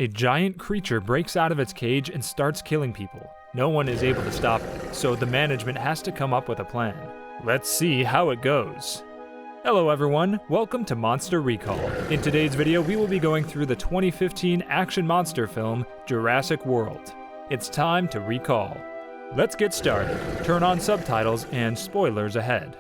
A giant creature breaks out of its cage and starts killing people. No one is able to stop it, so the management has to come up with a plan. Let's see how it goes. Hello everyone, welcome to Monster Recall. In today's video, we will be going through the 2015 action monster film, Jurassic World. It's time to recall. Let's get started. Turn on subtitles and spoilers ahead.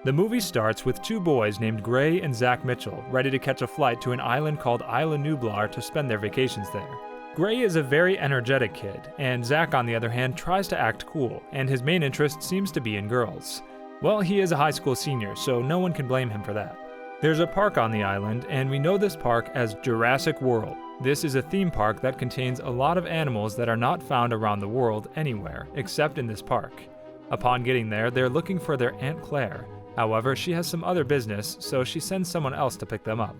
The movie starts with two boys named Gray and Zach Mitchell ready to catch a flight to an island called Isla Nublar to spend their vacations there. Gray is a very energetic kid, and Zach on the other hand tries to act cool, and his main interest seems to be in girls. Well, he is a high school senior, so no one can blame him for that. There's a park on the island, and we know this park as Jurassic World. This is a theme park that contains a lot of animals that are not found around the world anywhere, except in this park. Upon getting there, they're looking for their Aunt Claire. However, she has some other business, so she sends someone else to pick them up.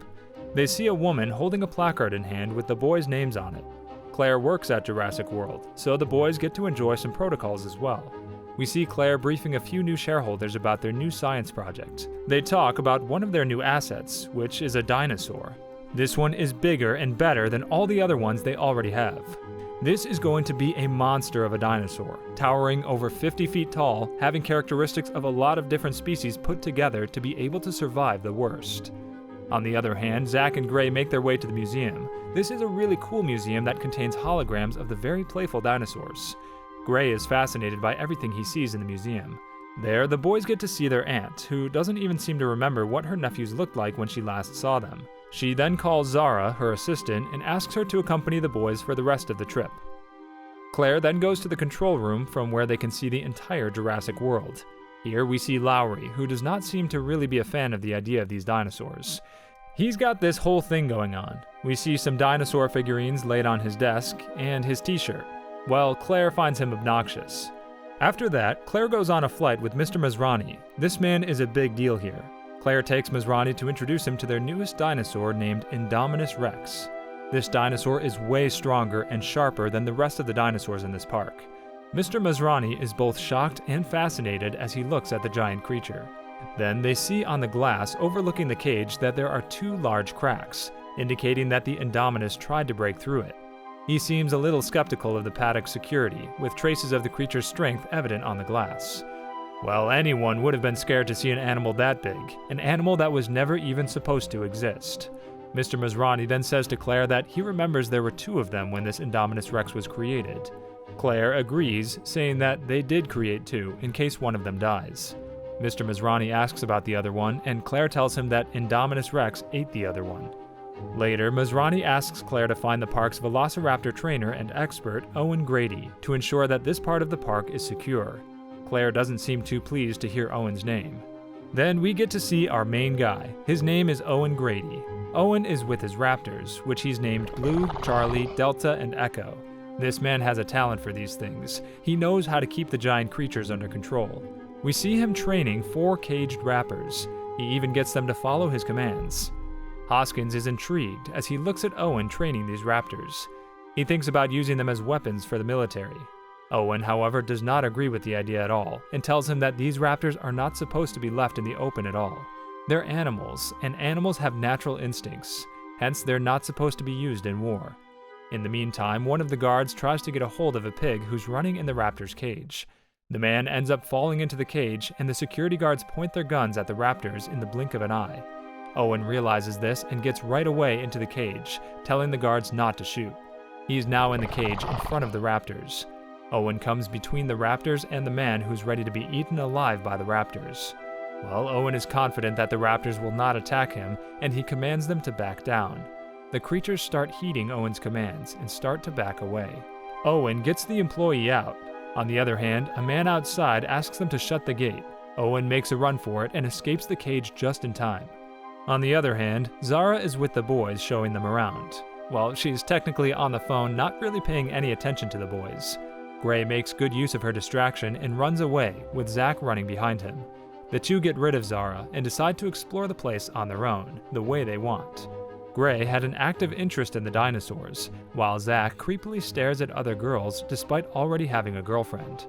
They see a woman holding a placard in hand with the boys' names on it. Claire works at Jurassic World, so the boys get to enjoy some protocols as well. We see Claire briefing a few new shareholders about their new science project. They talk about one of their new assets, which is a dinosaur. This one is bigger and better than all the other ones they already have. This is going to be a monster of a dinosaur, towering over 50 feet tall, having characteristics of a lot of different species put together to be able to survive the worst. On the other hand, Zach and Gray make their way to the museum. This is a really cool museum that contains holograms of the very playful dinosaurs. Gray is fascinated by everything he sees in the museum. There, the boys get to see their aunt, who doesn't even seem to remember what her nephews looked like when she last saw them. She then calls Zara, her assistant, and asks her to accompany the boys for the rest of the trip. Claire then goes to the control room from where they can see the entire Jurassic World. Here we see Lowry, who does not seem to really be a fan of the idea of these dinosaurs. He's got this whole thing going on. We see some dinosaur figurines laid on his desk, and his t-shirt. Well, Claire finds him obnoxious. After that, Claire goes on a flight with Mr. Masrani. This man is a big deal here. Claire takes Masrani to introduce him to their newest dinosaur named Indominus Rex. This dinosaur is way stronger and sharper than the rest of the dinosaurs in this park. Mr. Masrani is both shocked and fascinated as he looks at the giant creature. Then they see on the glass overlooking the cage that there are two large cracks, indicating that the Indominus tried to break through it. He seems a little skeptical of the paddock's security, with traces of the creature's strength evident on the glass. Well, anyone would have been scared to see an animal that big, an animal that was never even supposed to exist. Mr. Masrani then says to Claire that he remembers there were two of them when this Indominus Rex was created. Claire agrees, saying that they did create two in case one of them dies. Mr. Masrani asks about the other one, and Claire tells him that Indominus Rex ate the other one. Later, Masrani asks Claire to find the park's velociraptor trainer and expert, Owen Grady, to ensure that this part of the park is secure. Claire doesn't seem too pleased to hear Owen's name. Then we get to see our main guy. His name is Owen Grady. Owen is with his raptors, which he's named Blue, Charlie, Delta, and Echo. This man has a talent for these things. He knows how to keep the giant creatures under control. We see him training 4 caged raptors. He even gets them to follow his commands. Hoskins is intrigued as he looks at Owen training these raptors. He thinks about using them as weapons for the military. Owen, however, does not agree with the idea at all, and tells him that these raptors are not supposed to be left in the open at all. They're animals, and animals have natural instincts, hence they're not supposed to be used in war. In the meantime, one of the guards tries to get a hold of a pig who's running in the raptor's cage. The man ends up falling into the cage, and the security guards point their guns at the raptors in the blink of an eye. Owen realizes this and gets right away into the cage, telling the guards not to shoot. He is now in the cage in front of the raptors. Owen comes between the raptors and the man who's ready to be eaten alive by the raptors. Well, Owen is confident that the raptors will not attack him, and he commands them to back down. The creatures start heeding Owen's commands and start to back away. Owen gets the employee out. On the other hand, a man outside asks them to shut the gate. Owen makes a run for it and escapes the cage just in time. On the other hand, Zara is with the boys showing them around. Well, she's technically on the phone, not really paying any attention to the boys. Gray makes good use of her distraction and runs away, with Zach running behind him. The two get rid of Zara and decide to explore the place on their own, the way they want. Gray had an active interest in the dinosaurs, while Zach creepily stares at other girls despite already having a girlfriend.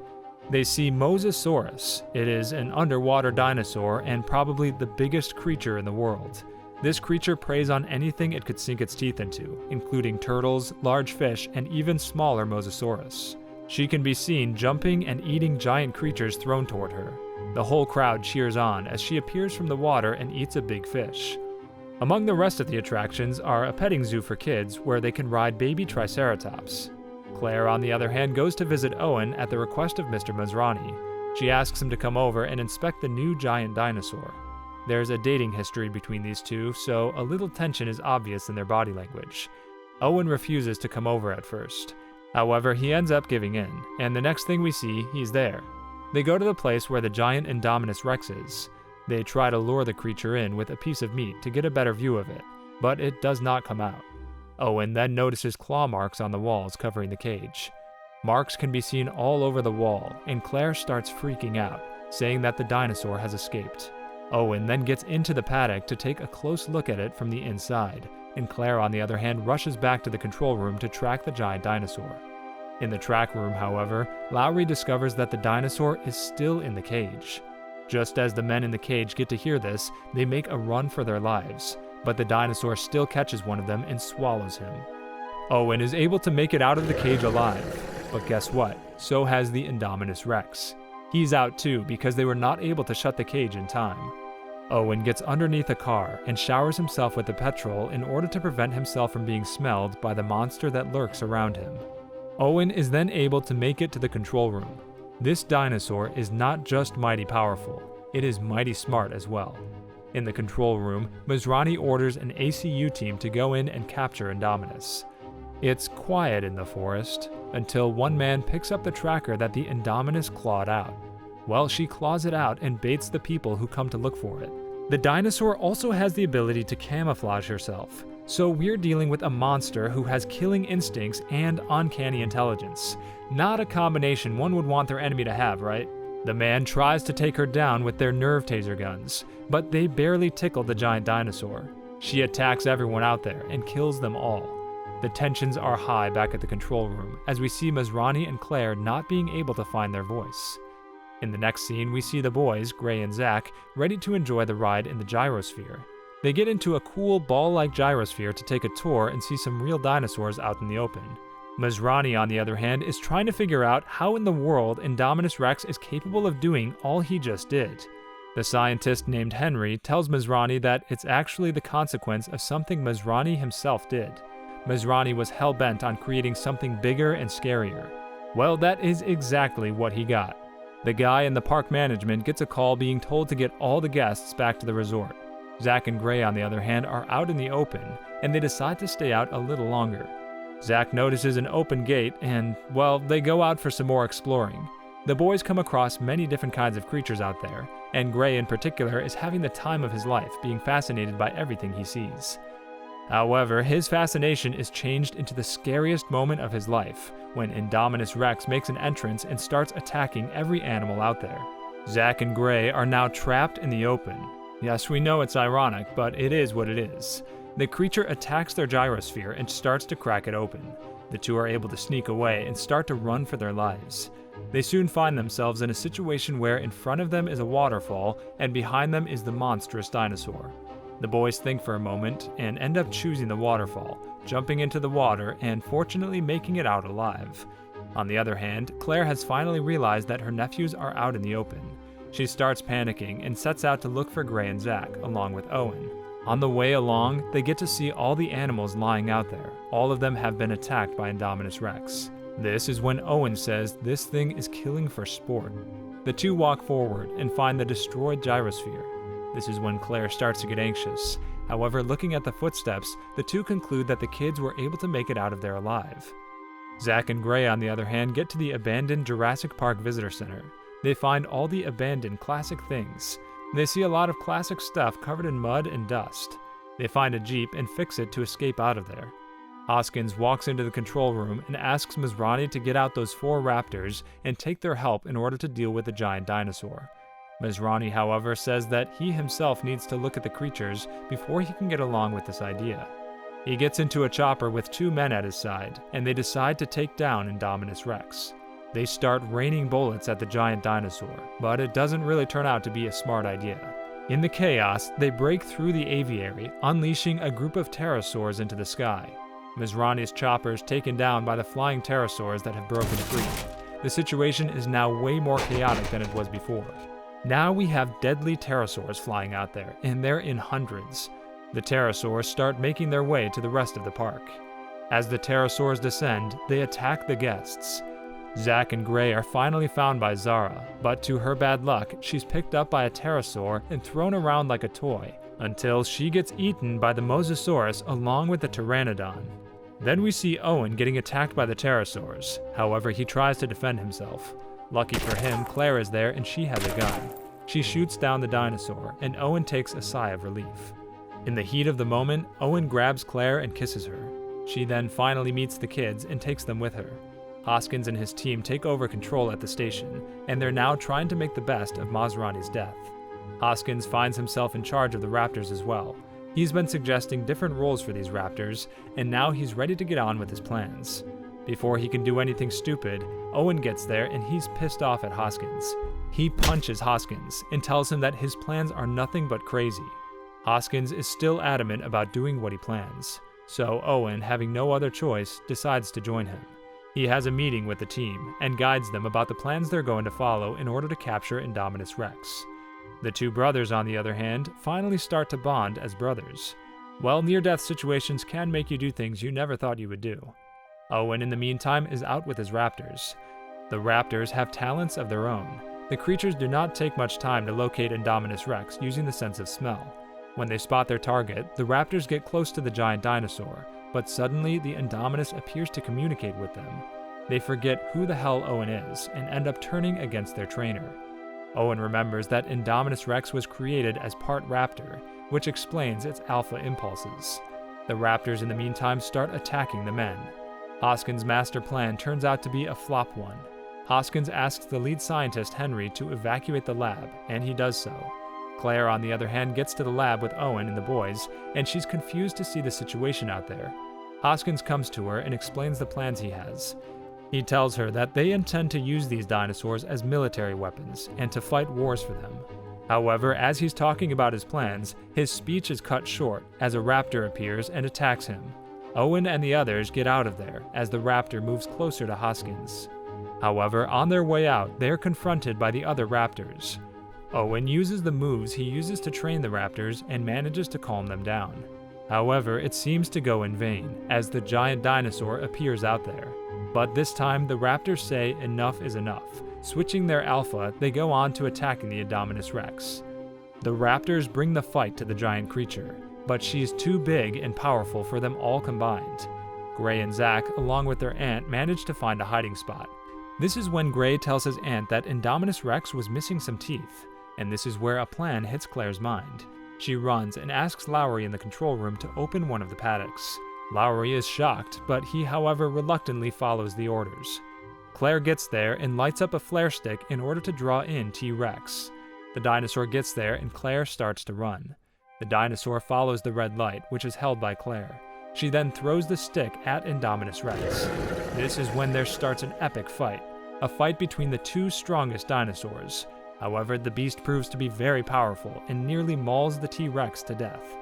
They see Mosasaurus. It is an underwater dinosaur and probably the biggest creature in the world. This creature preys on anything it could sink its teeth into, including turtles, large fish, and even smaller mosasaurus. She can be seen jumping and eating giant creatures thrown toward her. The whole crowd cheers on as she appears from the water and eats a big fish. Among the rest of the attractions are a petting zoo for kids where they can ride baby triceratops. Claire, on the other hand, goes to visit Owen at the request of Mr. Masrani. She asks him to come over and inspect the new giant dinosaur. There's a dating history between these two, so a little tension is obvious in their body language. Owen refuses to come over at first. However, he ends up giving in, and the next thing we see, he's there. They go to the place where the giant Indominus Rex is. They try to lure the creature in with a piece of meat to get a better view of it, but it does not come out. Owen then notices claw marks on the walls covering the cage. Marks can be seen all over the wall, and Claire starts freaking out, saying that the dinosaur has escaped. Owen then gets into the paddock to take a close look at it from the inside, and Claire, on the other hand, rushes back to the control room to track the giant dinosaur. In the track room, however, Lowry discovers that the dinosaur is still in the cage. Just as the men in the cage get to hear this, they make a run for their lives, but the dinosaur still catches one of them and swallows him. Owen is able to make it out of the cage alive, but guess what? So has the Indominus Rex. He's out too because they were not able to shut the cage in time. Owen gets underneath a car and showers himself with the petrol in order to prevent himself from being smelled by the monster that lurks around him. Owen is then able to make it to the control room. This dinosaur is not just mighty powerful, it is mighty smart as well. In the control room, Masrani orders an ACU team to go in and capture Indominus. It's quiet in the forest, until one man picks up the tracker that the Indominus clawed out. Well, she claws it out and baits the people who come to look for it. The dinosaur also has the ability to camouflage herself, so we're dealing with a monster who has killing instincts and uncanny intelligence. Not a combination one would want their enemy to have, right? The man tries to take her down with their nerve taser guns, but they barely tickle the giant dinosaur. She attacks everyone out there and kills them all. The tensions are high back at the control room as we see Masrani and Claire not being able to find their voice. In the next scene, we see the boys, Gray and Zach, ready to enjoy the ride in the gyrosphere. They get into a cool ball-like gyrosphere to take a tour and see some real dinosaurs out in the open. Masrani, on the other hand, is trying to figure out how in the world Indominus Rex is capable of doing all he just did. The scientist named Henry tells Masrani that it's actually the consequence of something Masrani himself did. Masrani was hell-bent on creating something bigger and scarier. Well, that is exactly what he got. The guy in the park management gets a call being told to get all the guests back to the resort. Zach and Gray, on the other hand, are out in the open, and they decide to stay out a little longer. Zach notices an open gate and, well, they go out for some more exploring. The boys come across many different kinds of creatures out there, and Gray in particular is having the time of his life, being fascinated by everything he sees. However, his fascination is changed into the scariest moment of his life, when Indominus Rex makes an entrance and starts attacking every animal out there. Zach and Gray are now trapped in the open. Yes, we know it's ironic, but it is what it is. The creature attacks their gyrosphere and starts to crack it open. The two are able to sneak away and start to run for their lives. They soon find themselves in a situation where in front of them is a waterfall and behind them is the monstrous dinosaur. The boys think for a moment and end up choosing the waterfall, jumping into the water and fortunately making it out alive. On the other hand, Claire has finally realized that her nephews are out in the open. She starts panicking and sets out to look for Gray and Zach, along with Owen. On the way along, they get to see all the animals lying out there. All of them have been attacked by Indominus Rex. This is when Owen says this thing is killing for sport. The two walk forward and find the destroyed gyrosphere. This is when Claire starts to get anxious. However, looking at the footsteps, the two conclude that the kids were able to make it out of there alive. Zach and Gray, on the other hand, get to the abandoned Jurassic Park Visitor Center. They find all the abandoned classic things. They see a lot of classic stuff covered in mud and dust. They find a Jeep and fix it to escape out of there. Hoskins walks into the control room and asks Masrani to get out those 4 raptors and take their help in order to deal with the giant dinosaur. Masrani, however, says that he himself needs to look at the creatures before he can get along with this idea. He gets into a chopper with 2 men at his side, and they decide to take down Indominus Rex. They start raining bullets at the giant dinosaur, but it doesn't really turn out to be a smart idea. In the chaos, they break through the aviary, unleashing a group of pterosaurs into the sky. Mizrane's chopper is taken down by the flying pterosaurs that have broken free. The situation is now way more chaotic than it was before. Now we have deadly pterosaurs flying out there, and they're in hundreds. The pterosaurs start making their way to the rest of the park. As the pterosaurs descend, they attack the guests. Zack and Gray are finally found by Zara, but to her bad luck, she's picked up by a pterosaur and thrown around like a toy, until she gets eaten by the Mosasaurus along with the Pteranodon. Then we see Owen getting attacked by the pterosaurs. However, he tries to defend himself. Lucky for him, Claire is there and she has a gun. She shoots down the dinosaur, and Owen takes a sigh of relief. In the heat of the moment, Owen grabs Claire and kisses her. She then finally meets the kids and takes them with her. Hoskins and his team take over control at the station, and they're now trying to make the best of Masrani's death. Hoskins finds himself in charge of the raptors as well. He's been suggesting different roles for these raptors, and now he's ready to get on with his plans. Before he can do anything stupid, Owen gets there and he's pissed off at Hoskins. He punches Hoskins and tells him that his plans are nothing but crazy. Hoskins is still adamant about doing what he plans, so Owen, having no other choice, decides to join him. He has a meeting with the team and guides them about the plans they're going to follow in order to capture Indominus Rex. The two brothers, on the other hand, finally start to bond as brothers. Well, near-death situations can make you do things you never thought you would do. Owen, in the meantime, is out with his raptors. The raptors have talents of their own. The creatures do not take much time to locate Indominus Rex using the sense of smell. When they spot their target, the raptors get close to the giant dinosaur, but suddenly the Indominus appears to communicate with them. They forget who the hell Owen is and end up turning against their trainer. Owen remembers that Indominus Rex was created as part raptor, which explains its alpha impulses. The raptors in the meantime start attacking the men. Hoskins' master plan turns out to be a flop one. Hoskins asks the lead scientist Henry to evacuate the lab, and he does so. Claire, on the other hand, gets to the lab with Owen and the boys, and she's confused to see the situation out there. Hoskins comes to her and explains the plans he has. He tells her that they intend to use these dinosaurs as military weapons and to fight wars for them. However, as he's talking about his plans, his speech is cut short as a raptor appears and attacks him. Owen and the others get out of there as the raptor moves closer to Hoskins. However, on their way out, they are confronted by the other raptors. Owen uses the moves he uses to train the raptors and manages to calm them down. However, it seems to go in vain, as the giant dinosaur appears out there. But this time, the raptors say enough is enough. Switching their alpha, they go on to attacking the Indominus Rex. The raptors bring the fight to the giant creature, but she's too big and powerful for them all combined. Gray and Zack, along with their aunt, manage to find a hiding spot. This is when Gray tells his aunt that Indominus Rex was missing some teeth, and this is where a plan hits Claire's mind. She runs and asks Lowry in the control room to open one of the paddocks. Lowry is shocked, but he, however, reluctantly follows the orders. Claire gets there and lights up a flare stick in order to draw in T-Rex. The dinosaur gets there and Claire starts to run. The dinosaur follows the red light, which is held by Claire. She then throws the stick at Indominus Rex. This is when there starts an epic fight, a fight between the two strongest dinosaurs. However, the beast proves to be very powerful and nearly mauls the T-Rex to death.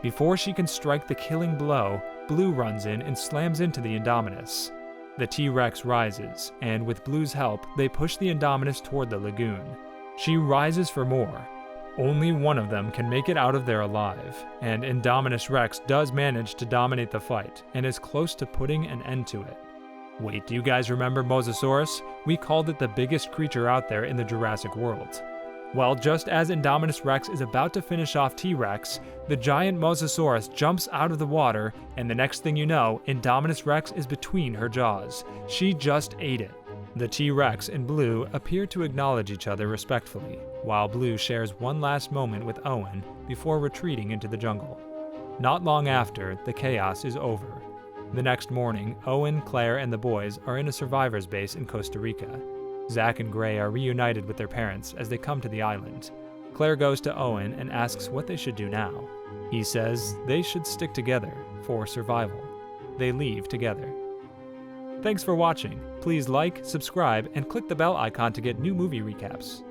Before she can strike the killing blow, Blue runs in and slams into the Indominus. The T-Rex rises, and with Blue's help, they push the Indominus toward the lagoon. She rises for more. Only one of them can make it out of there alive, and Indominus Rex does manage to dominate the fight and is close to putting an end to it. Wait, do you guys remember Mosasaurus? We called it the biggest creature out there in the Jurassic world. Well, just as Indominus Rex is about to finish off T-Rex, the giant Mosasaurus jumps out of the water, and the next thing you know, Indominus Rex is between her jaws. She just ate it. The T-Rex and Blue appear to acknowledge each other respectfully, while Blue shares one last moment with Owen before retreating into the jungle. Not long after, the chaos is over. The next morning, Owen, Claire, and the boys are in a survivor's base in Costa Rica. Zack and Gray are reunited with their parents as they come to the island. Claire goes to Owen and asks what they should do now. He says they should stick together for survival. They leave together. Thanks for watching. Please like, subscribe, and click the bell icon to get new movie recaps.